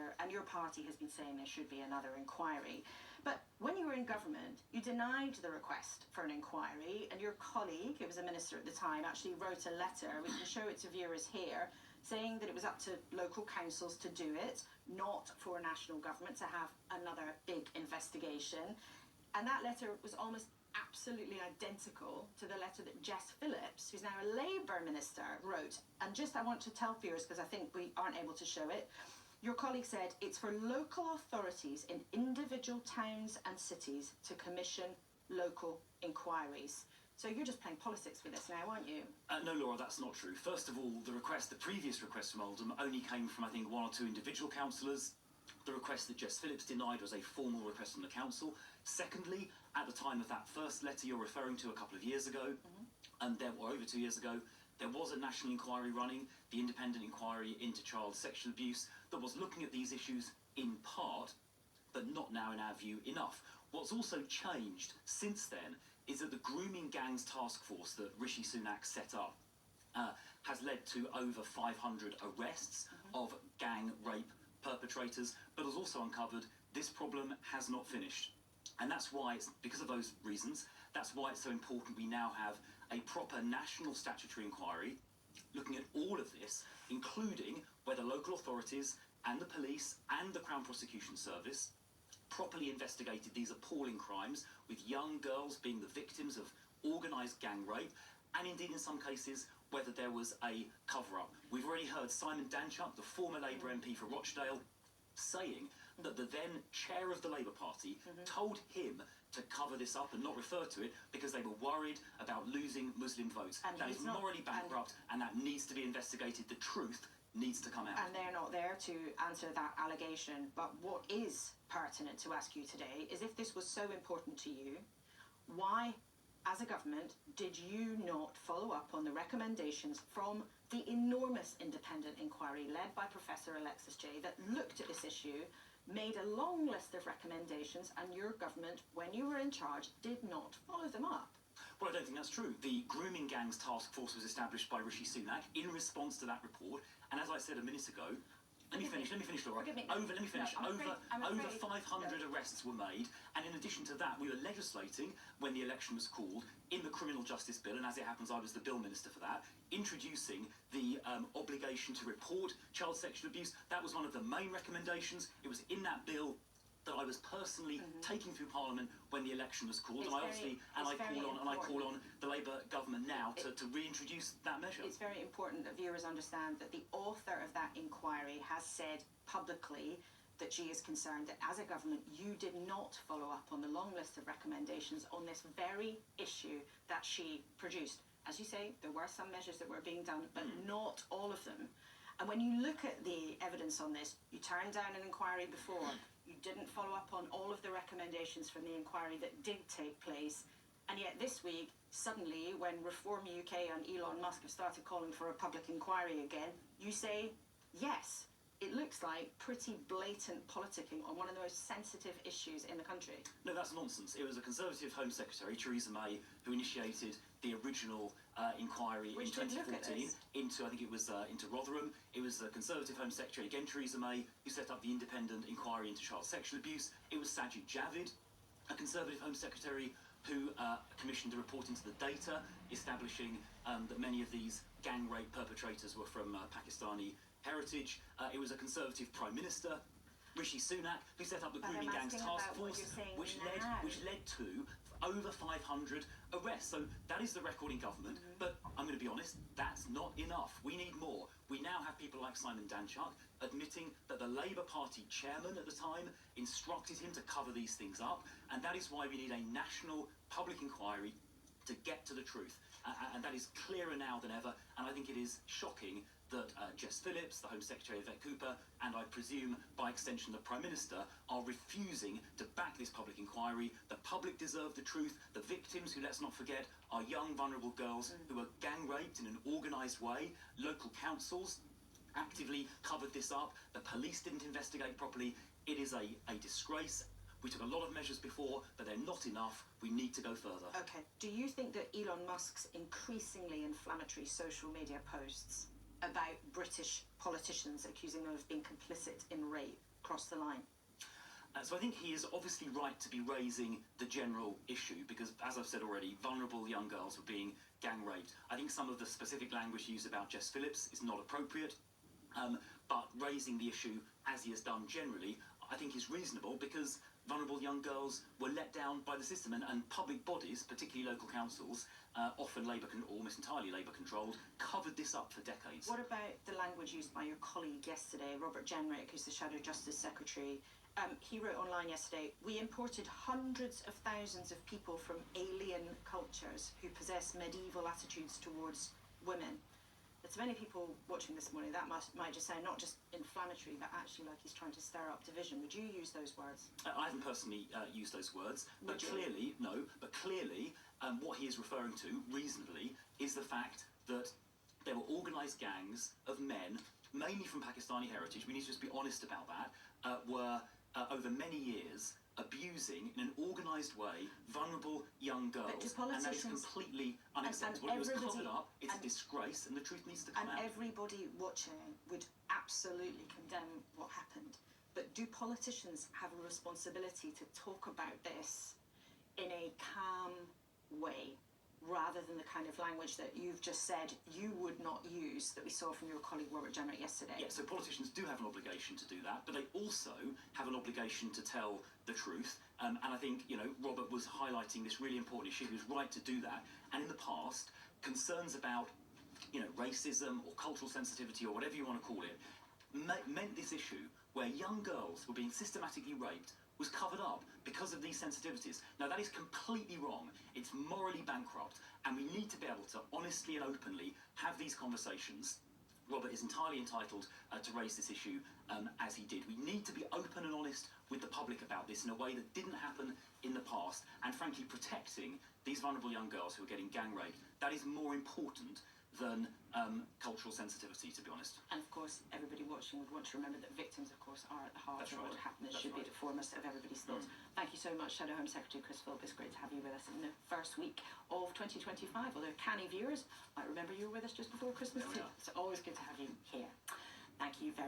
Minister, and your party has been saying there should be another inquiry. But when you were in government, you denied the request for an inquiry, and your colleague, who was a minister at the time, actually wrote a letter, we can show it to viewers here, saying that it was up to local councils to do it, not for national government to have another big investigation. And that letter was almost absolutely identical to the letter that Jess Phillips, who's now a Labour minister, wrote. And just I want to tell viewers, because I think we aren't able to show it, your colleague said it's for local authorities in individual towns and cities to commission local inquiries. So you're just playing politics with this now, aren't you? No, Laura, that's not true. First of all, the previous request from Oldham only came from, I think, one or two individual councillors. The request that Jess Phillips denied was a formal request from the council. Secondly, at the time of that first letter you're referring to a couple of years ago, or over 2 years ago, there was a national inquiry running, the independent inquiry into child sexual abuse, that was looking at these issues in part, but not now, in our view, enough. What's also changed since then is that the Grooming Gangs Task Force that Rishi Sunak set up has led to over 500 arrests of gang rape perpetrators, but has also uncovered this problem has not finished. And that's why, because of those reasons, that's why it's so important we now have a proper national statutory inquiry looking at all of this, including whether local authorities and the police and the Crown Prosecution Service properly investigated these appalling crimes, with young girls being the victims of organised gang rape, and indeed in some cases whether there was a cover-up. We've already heard Simon Danchuk, the former Labour MP for Rochdale, saying that the then chair of the Labour Party told him to cover this up and not refer to it because they were worried about losing Muslim votes. And that is morally bankrupt, and that needs to be investigated. The truth needs to come out. And they're not there to answer that allegation. But what is pertinent to ask you today is, if this was so important to you, why, as a government, did you not follow up on the recommendations from the enormous independent inquiry led by Professor Alexis Jay that looked at this issue, made a long list of recommendations, and your government, when you were in charge, did not follow them up? Well, I don't think that's true. The Grooming Gangs Task Force was established by Rishi Sunak in response to that report, and as I said a minute ago, let me finish, Laura. Over 500 arrests were made, and in addition to that, we were legislating, when the election was called, in the Criminal Justice Bill, and as it happens, I was the Bill Minister for that, introducing the obligation to report child sexual abuse. That was one of the main recommendations. It was in that bill that I was personally taking through Parliament when the election was called, and I call on the Labour government now to reintroduce that measure. It's very important that viewers understand that the author of that inquiry has said publicly that she is concerned that as a government you did not follow up on the long list of recommendations on this very issue that she produced. As you say, there were some measures that were being done, but not all of them. And when you look at the evidence on this, you turned down an inquiry before, you didn't follow up on all of the recommendations from the inquiry that did take place, and yet this week, suddenly, when Reform UK and Elon Musk have started calling for a public inquiry again, you say, yes, it looks like pretty blatant politicking on one of the most sensitive issues in the country. No, that's nonsense. It was a Conservative Home Secretary, Theresa May, who initiated the original inquiry in 2014 into, I think it was into Rotherham. It was the Conservative Home Secretary, again Theresa May, who set up the independent inquiry into child sexual abuse. It was Sajid Javid, a Conservative Home Secretary, who commissioned a report into the data, establishing that many of these gang rape perpetrators were from Pakistani heritage. It was a Conservative Prime Minister, Rishi Sunak, who set up the Grooming Gangs Task Force, which led to over 500 arrests. So that is the record in government, but I'm going to be honest, that's not enough. We need more. We now have people like Simon Danchuk admitting that the Labour Party chairman at the time instructed him to cover these things up, and that is why we need a national public inquiry to get to the truth. And that is clearer now than ever, and I think it is shocking that Jess Phillips, the Home Secretary, Yvette Cooper, and I presume by extension the Prime Minister, are refusing to back this public inquiry. The public deserve the truth. The victims, who, let's not forget, are young vulnerable girls who were gang raped in an organised way. Local councils actively covered this up. The police didn't investigate properly. It is a disgrace. We took a lot of measures before, but they're not enough. We need to go further. Okay. Do you think that Elon Musk's increasingly inflammatory social media posts about British politicians accusing them of being complicit in rape crossed the line? So I think he is obviously right to be raising the general issue because, as I've said already, vulnerable young girls were being gang raped. I think some of the specific language used about Jess Phillips is not appropriate, but raising the issue as he has done generally, I think is reasonable because vulnerable young girls were let down by the system and public bodies, particularly local councils, often almost entirely Labour-controlled, covered this up for decades. What about the language used by your colleague yesterday, Robert Jenrick, who's the Shadow Justice Secretary? He wrote online yesterday, "We imported hundreds of thousands of people from alien cultures who possess medieval attitudes towards women." But to many people watching this morning, that might just sound not just inflammatory, but actually like he's trying to stir up division. Would you use those words? I haven't personally used those words, but Would you? clearly, no, but clearly what he is referring to, reasonably, is the fact that there were organised gangs of men, mainly from Pakistani heritage, we need to just be honest about that, were over many years abusing in an organised way vulnerable young girls, and that is completely unacceptable. It was covered up, it's a disgrace, and the truth needs to come out. And everybody watching would absolutely condemn what happened. But do politicians have a responsibility to talk about this in a calm way, rather than the kind of language that you've just said you would not use, that we saw from your colleague Robert Jenrick yesterday? Yeah, so politicians do have an obligation to do that, but they also have an obligation to tell the truth. And I think, Robert was highlighting this really important issue. He was right to do that. And in the past, concerns about, racism or cultural sensitivity or whatever you want to call it, meant this issue where young girls were being systematically raped was covered up because of these sensitivities. Now, that is completely wrong. It's morally bankrupt, and we need to be able to honestly and openly have these conversations. Robert is entirely entitled to raise this issue as he did. We need to be open and honest with the public about this in a way that didn't happen in the past, and frankly, protecting these vulnerable young girls who are getting gang raped, that is more important than cultural sensitivity, to be honest. And of course, everybody watching would want to remember that victims, of course, are at the heart of what happened. It should be at the foremost of everybody's thoughts. Thank you so much, Shadow Home Secretary Chris Philp. It's great to have you with us in the first week of 2025. Although canny viewers might remember you were with us just before Christmas too. It's always good to have you here. Thank you very much.